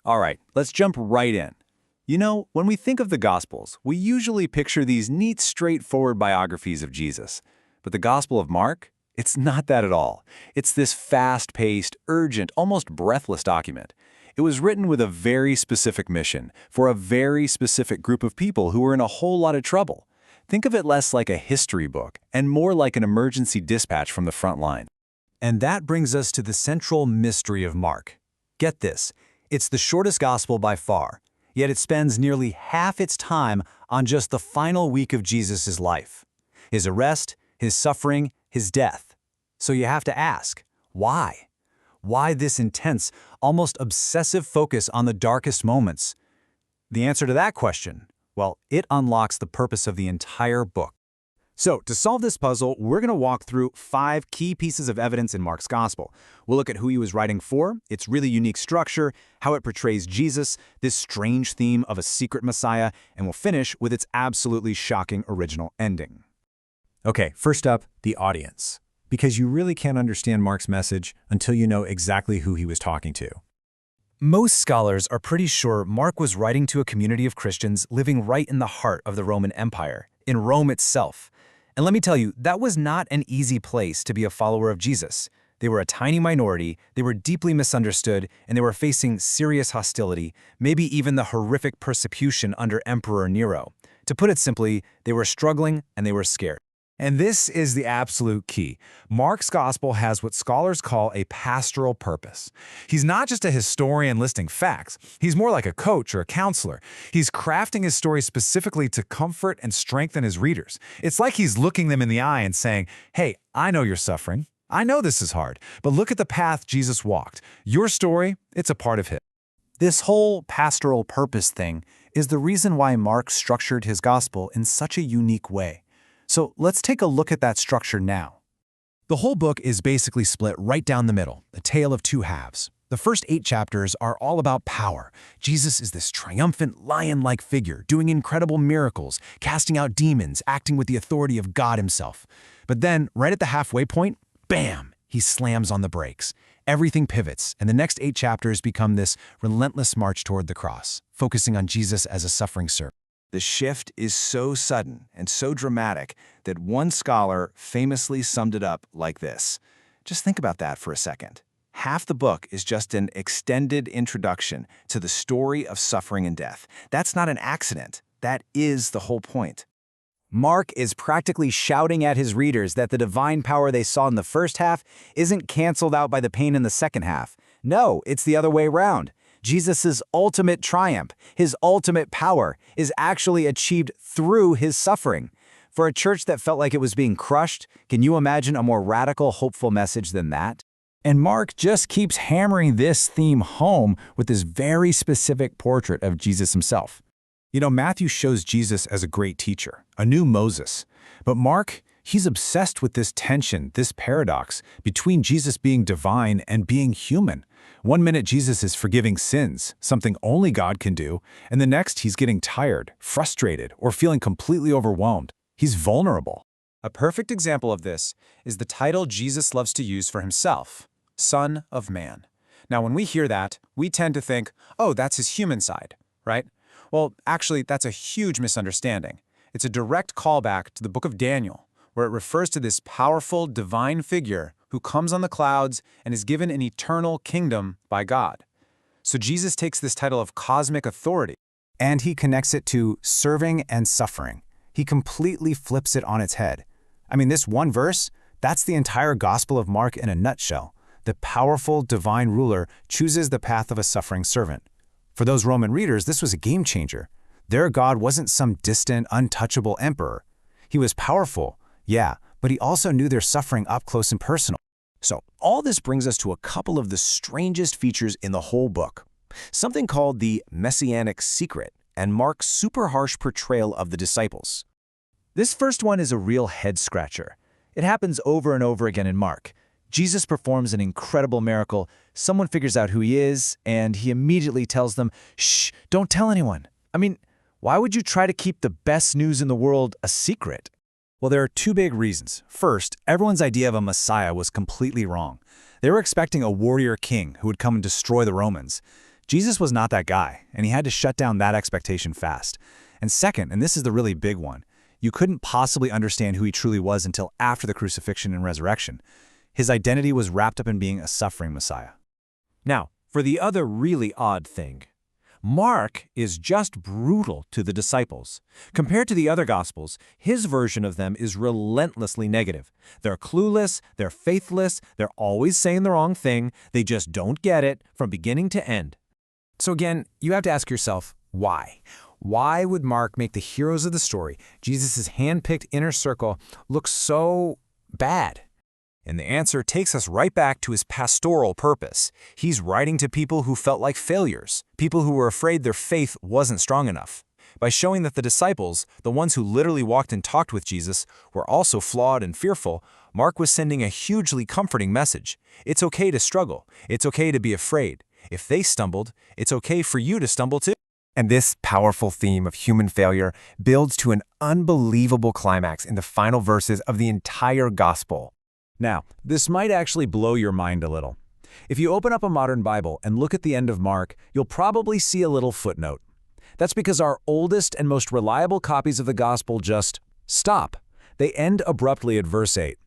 All right, let's jump right in. You know, when we think of the Gospels, we usually picture these neat, straightforward biographies of Jesus. But the Gospel of Mark? It's not that at all. It's this fast-paced, urgent, almost breathless document. It was written with a very specific mission, for a very specific group of people who were in a whole lot of trouble. Think of it less like a history book and more like an emergency dispatch from the front line. And that brings us to the central mystery of Mark. Get this, it's the shortest gospel by far, yet it spends nearly half its time on just the final week of Jesus' life. His arrest, his suffering, his death. So you have to ask, why? Why this intense, almost obsessive focus on the darkest moments? The answer to that question, well, it unlocks the purpose of the entire book. So, to solve this puzzle, we're going to walk through 5 key pieces of evidence in Mark's Gospel. We'll look at who he was writing for, its really unique structure, how it portrays Jesus, this strange theme of a secret Messiah, and we'll finish with its absolutely shocking original ending. Okay, first up, the audience. Because you really can't understand Mark's message until you know exactly who he was talking to. Most scholars are pretty sure Mark was writing to a community of Christians living right in the heart of the Roman Empire, in Rome itself. And let me tell you, that was not an easy place to be a follower of Jesus. They were a tiny minority, they were deeply misunderstood, and they were facing serious hostility, maybe even the horrific persecution under Emperor Nero. To put it simply, they were struggling and they were scared. And this is the absolute key. Mark's gospel has what scholars call a pastoral purpose. He's not just a historian listing facts. He's more like a coach or a counselor. He's crafting his story specifically to comfort and strengthen his readers. It's like he's looking them in the eye and saying, hey, I know you're suffering. I know this is hard, but look at the path Jesus walked. Your story, it's a part of his. This whole pastoral purpose thing is the reason why Mark structured his gospel in such a unique way. So let's take a look at that structure now. The whole book is basically split right down the middle, a tale of two halves. The first 8 chapters are all about power. Jesus is this triumphant, lion-like figure, doing incredible miracles, casting out demons, acting with the authority of God himself. But then, right at the halfway point, bam, he slams on the brakes. Everything pivots, and the next 8 chapters become this relentless march toward the cross, focusing on Jesus as a suffering servant. The shift is so sudden and so dramatic that one scholar famously summed it up like this. Just think about that for a second. Half the book is just an extended introduction to the story of suffering and death. That's not an accident. That is the whole point. Mark is practically shouting at his readers that the divine power they saw in the first half isn't canceled out by the pain in the second half. No, it's the other way around. Jesus' ultimate triumph, his ultimate power, is actually achieved through his suffering. For a church that felt like it was being crushed, can you imagine a more radical, hopeful message than that? And Mark just keeps hammering this theme home with this very specific portrait of Jesus himself. You know, Matthew shows Jesus as a great teacher, a new Moses. But Mark, he's obsessed with this tension, this paradox, between Jesus being divine and being human. One minute Jesus is forgiving sins, something only God can do, and the next he's getting tired, frustrated, or feeling completely overwhelmed. He's vulnerable. A perfect example of this is the title Jesus loves to use for himself, Son of Man. Now, when we hear that, we tend to think, oh, that's his human side, right? Well, actually, that's a huge misunderstanding. It's a direct callback to the book of Daniel, where it refers to this powerful divine figure who comes on the clouds and is given an eternal kingdom by God. So Jesus takes this title of cosmic authority, and he connects it to serving and suffering. He completely flips it on its head. I mean, this one verse, that's the entire Gospel of Mark in a nutshell. The powerful divine ruler chooses the path of a suffering servant. For those Roman readers, this was a game changer. Their God wasn't some distant, untouchable emperor. He was powerful, yeah, but he also knew their suffering up close and personal. So all this brings us to a couple of the strangest features in the whole book. Something called the messianic secret and Mark's super harsh portrayal of the disciples. This first one is a real head-scratcher. It happens over and over again in Mark. Jesus performs an incredible miracle, someone figures out who he is, and he immediately tells them, shh, don't tell anyone. I mean, why would you try to keep the best news in the world a secret? Well, there are 2 big reasons. First, everyone's idea of a Messiah was completely wrong. They were expecting a warrior king who would come and destroy the Romans. Jesus was not that guy, and he had to shut down that expectation fast. And second, and this is the really big one, you couldn't possibly understand who he truly was until after the crucifixion and resurrection. His identity was wrapped up in being a suffering Messiah. Now, for the other really odd thing, Mark is just brutal to the disciples. Compared to the other Gospels, his version of them is relentlessly negative. They're clueless, they're faithless, they're always saying the wrong thing, they just don't get it from beginning to end. So again, you have to ask yourself, why? Why would Mark make the heroes of the story, Jesus' hand-picked inner circle, look so bad? And the answer takes us right back to his pastoral purpose. He's writing to people who felt like failures, people who were afraid their faith wasn't strong enough. By showing that the disciples, the ones who literally walked and talked with Jesus, were also flawed and fearful, Mark was sending a hugely comforting message. It's okay to struggle. It's okay to be afraid. If they stumbled, it's okay for you to stumble too. And this powerful theme of human failure builds to an unbelievable climax in the final verses of the entire gospel. Now, this might actually blow your mind a little. If you open up a modern Bible and look at the end of Mark, you'll probably see a little footnote. That's because our oldest and most reliable copies of the gospel just stop. They end abruptly at verse 8.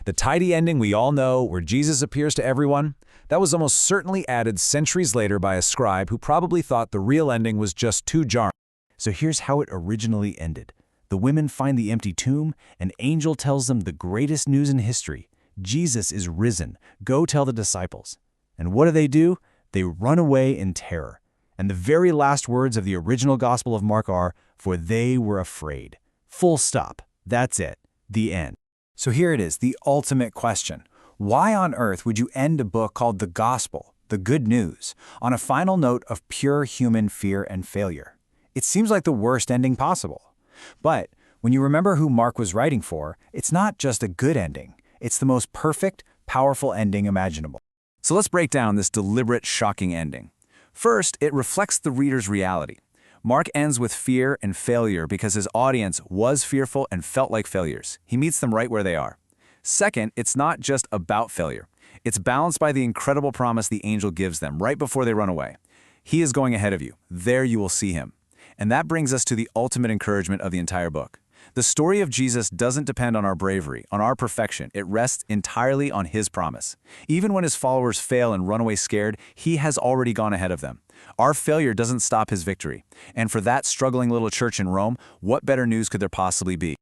The tidy ending we all know, where Jesus appears to everyone, that was almost certainly added centuries later by a scribe who probably thought the real ending was just too jarring. So here's how it originally ended. The women find the empty tomb. An angel tells them the greatest news in history. Jesus is risen. Go tell the disciples. And what do? They run away in terror. And the very last words of the original Gospel of Mark are, "For they were afraid." Full stop. That's it. The end. So here it is, the ultimate question. Why on earth would you end a book called the Gospel, the good news, on a final note of pure human fear and failure? It seems like the worst ending possible. But when you remember who Mark was writing for, it's not just a good ending. It's the most perfect, powerful ending imaginable. So let's break down this deliberate, shocking ending. First, it reflects the reader's reality. Mark ends with fear and failure because his audience was fearful and felt like failures. He meets them right where they are. Second, it's not just about failure. It's balanced by the incredible promise the angel gives them right before they run away. He is going ahead of you. There you will see him. And that brings us to the ultimate encouragement of the entire book. The story of Jesus doesn't depend on our bravery, on our perfection. It rests entirely on his promise. Even when his followers fail and run away scared, he has already gone ahead of them. Our failure doesn't stop his victory. And for that struggling little church in Rome, what better news could there possibly be?